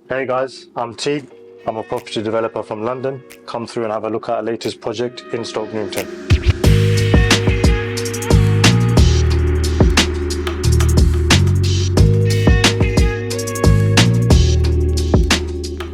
Hey guys, I'm T. I'm a property developer from London. Come through and have a look at our latest project in Stoke Newington.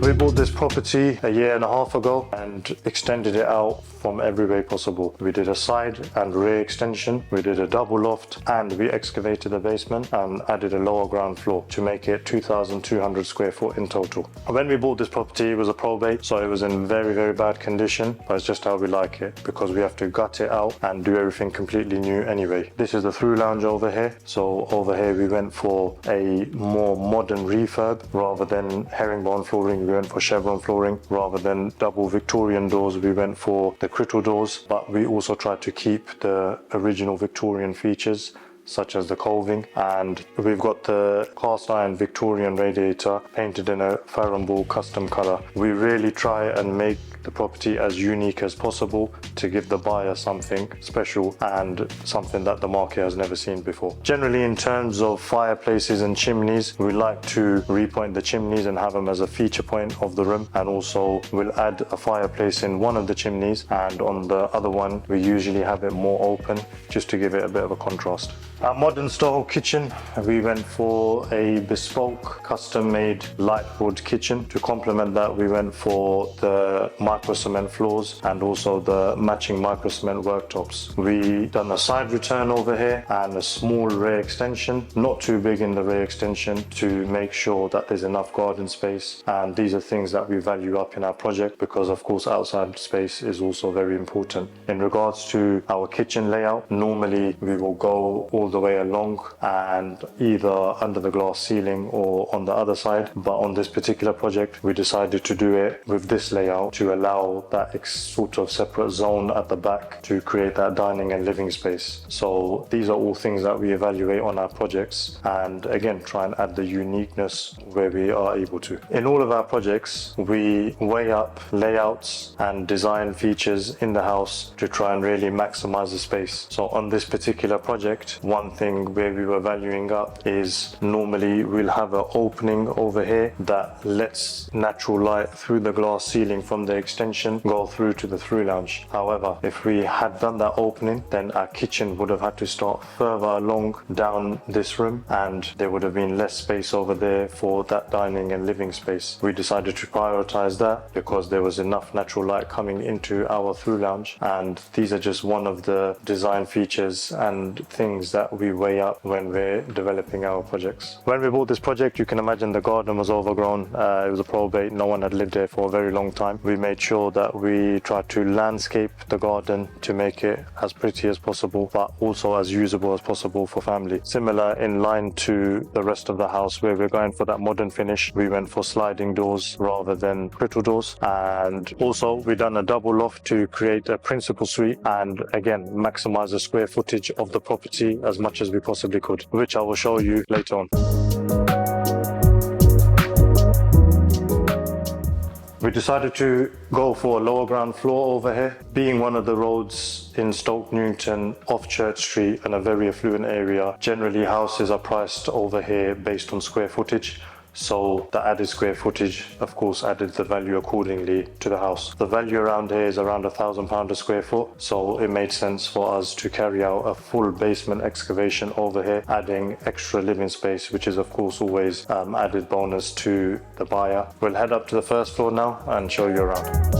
We bought this property a year and a half ago and extended it out from every way possible. We did a side and rear extension, we did a double loft, and we excavated the basement and added a lower ground floor to make it 2,200 square foot in total. When we bought this property, it was a probate, so it was in very, very bad condition, but it's just how we like it because we have to gut it out and do everything completely new anyway. This is the through lounge over here. So over here we went for a more modern refurb rather than herringbone flooring. We went for chevron flooring. Rather than double Victorian doors, we went for the critter doors, but we also tried to keep the original Victorian features such as the coving, and we've got the cast iron Victorian radiator painted in a Farrenball custom color. We really try and make the property as unique as possible to give the buyer something special and something that the market has never seen before. Generally, in terms of fireplaces and chimneys, we like to repoint the chimneys and have them as a feature point of the room, and also we'll add a fireplace in one of the chimneys, and on the other one we usually have it more open just to give it a bit of a contrast. Our modern style kitchen, we went for a bespoke custom made light wood kitchen. To complement that, we went for the micro cement floors and also the matching micro cement worktops. We done a side return over here and a small rear extension, not too big in the rear extension, to make sure that there's enough garden space. And these are things that we value up in our project because of course outside space is also very important. In regards to our kitchen layout, normally we will go all the way along and either under the glass ceiling or on the other side, but on this particular project we decided to do it with this layout to allow that sort of separate zone at the back to create that dining and living space. So these are all things that we evaluate on our projects and again try and add the uniqueness where we are able to. In all of our projects we weigh up layouts and design features in the house to try and really maximize the space. So on this particular project, one thing where we were valuing up is normally we'll have an opening over here that lets natural light through the glass ceiling from the extension go through to the through lounge. However, if we had done that opening, then our kitchen would have had to start further along down this room and there would have been less space over there for that dining and living space. We decided to prioritize that because there was enough natural light coming into our through lounge, and these are just one of the design features and things that we weigh up when we're developing our projects. When we bought this project, you can imagine the garden was overgrown. It was a probate, no one had lived there for a very long time. We made sure that we tried to landscape the garden to make it as pretty as possible, but also as usable as possible for family. Similar in line to the rest of the house where we're going for that modern finish, we went for sliding doors rather than critter doors, and also we done a double loft to create a principal suite and again maximize the square footage of the property as much as we possibly could, which I will show you later on. We decided to go for a lower ground floor over here. Being one of the roads in Stoke Newington off Church Street and a very affluent area, generally houses are priced over here based on square footage. So the added square footage, of course, added the value accordingly to the house. The value around here is around £1,000 a square foot. So it made sense for us to carry out a full basement excavation over here, adding extra living space, which is of course always added bonus to the buyer. We'll head up to the first floor now and show you around.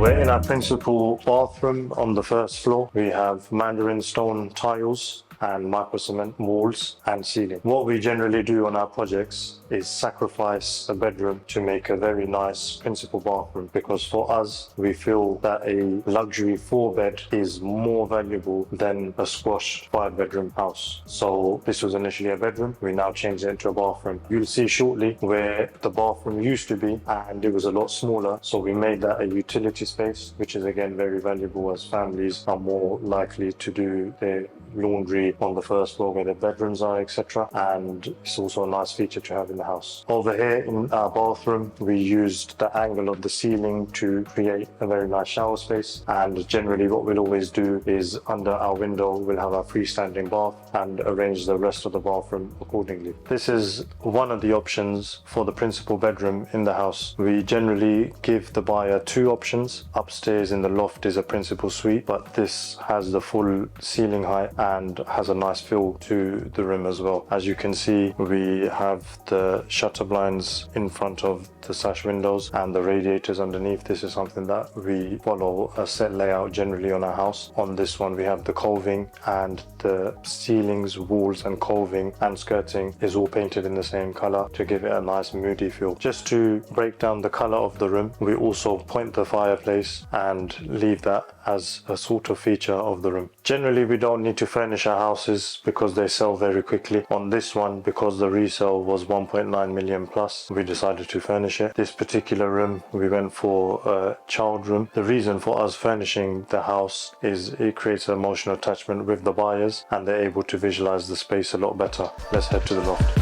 We're in our principal bathroom on the first floor. We have mandarin stone tiles and micro cement walls and ceiling. What we generally do on our projects is sacrifice a bedroom to make a very nice principal bathroom, because for us we feel that a luxury 4-bed is more valuable than a squashed 5-bedroom house. So this was initially a bedroom, we now changed it into a bathroom. You'll see shortly where the bathroom used to be and it was a lot smaller, so we made that a utility space, which is again very valuable as families are more likely to do their laundry especially on the first floor where the bedrooms are, etc. And it's also a nice feature to have in the house. Over here in our bathroom, we used the angle of the ceiling to create a very nice shower space. And generally what we'll always do is under our window, we'll have our freestanding bath and arrange the rest of the bathroom accordingly. This is one of the options for the principal bedroom in the house. We generally give the buyer two options. Upstairs in the loft is a principal suite, but this has the full ceiling height and has a nice feel to the room as well. As you can see, we have the shutter blinds in front of the sash windows and the radiators underneath. This is something that we follow a set layout generally on our house. On this one we have the coving, and the ceilings, walls and coving and skirting is all painted in the same color to give it a nice moody feel. Just to break down the color of the room, we also point the fireplace and leave that as a sort of feature of the room. Generally we don't need to furnish our houses because they sell very quickly. On this one, because the resale was 1.9 million plus, we decided to furnish it. This particular room we went for a child room. The reason for us furnishing the house is it creates an emotional attachment with the buyers and they're able to visualize the space a lot better. Let's head to the loft.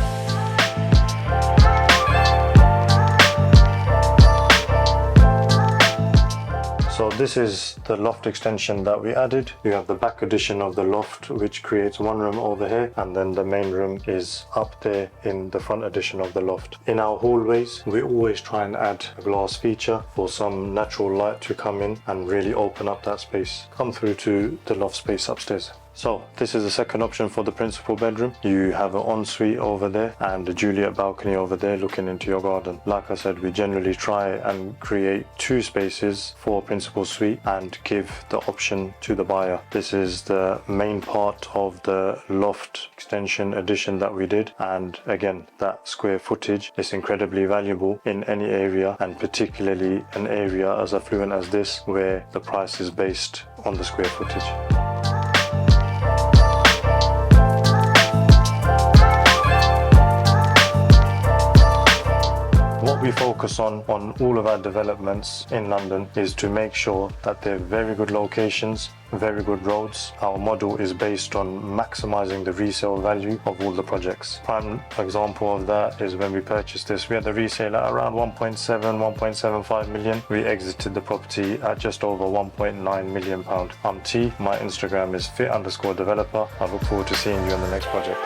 So this is the loft extension that we added. You have the back addition of the loft, which creates one room over here, and then the main room is up there in the front addition of the loft. In our hallways, we always try and add a glass feature for some natural light to come in and really open up that space. Come through to the loft space upstairs. So this is the second option for the principal bedroom. You have an ensuite over there and a Juliet balcony over there looking into your garden. Like I said, we generally try and create two spaces for a principal suite and give the option to the buyer. This is the main part of the loft extension addition that we did, and again, that square footage is incredibly valuable in any area, and particularly an area as affluent as this where the price is based on the square footage. What we focus on all of our developments in London is to make sure that they're very good locations, very good roads. Our model is based on maximizing the resale value of all the projects. Prime example of that is when we purchased this, we had the resale at around 1.75 million. We exited the property at just over 1.9 million pound. I'm T, my Instagram is fit_developer. I look forward to seeing you on the next project.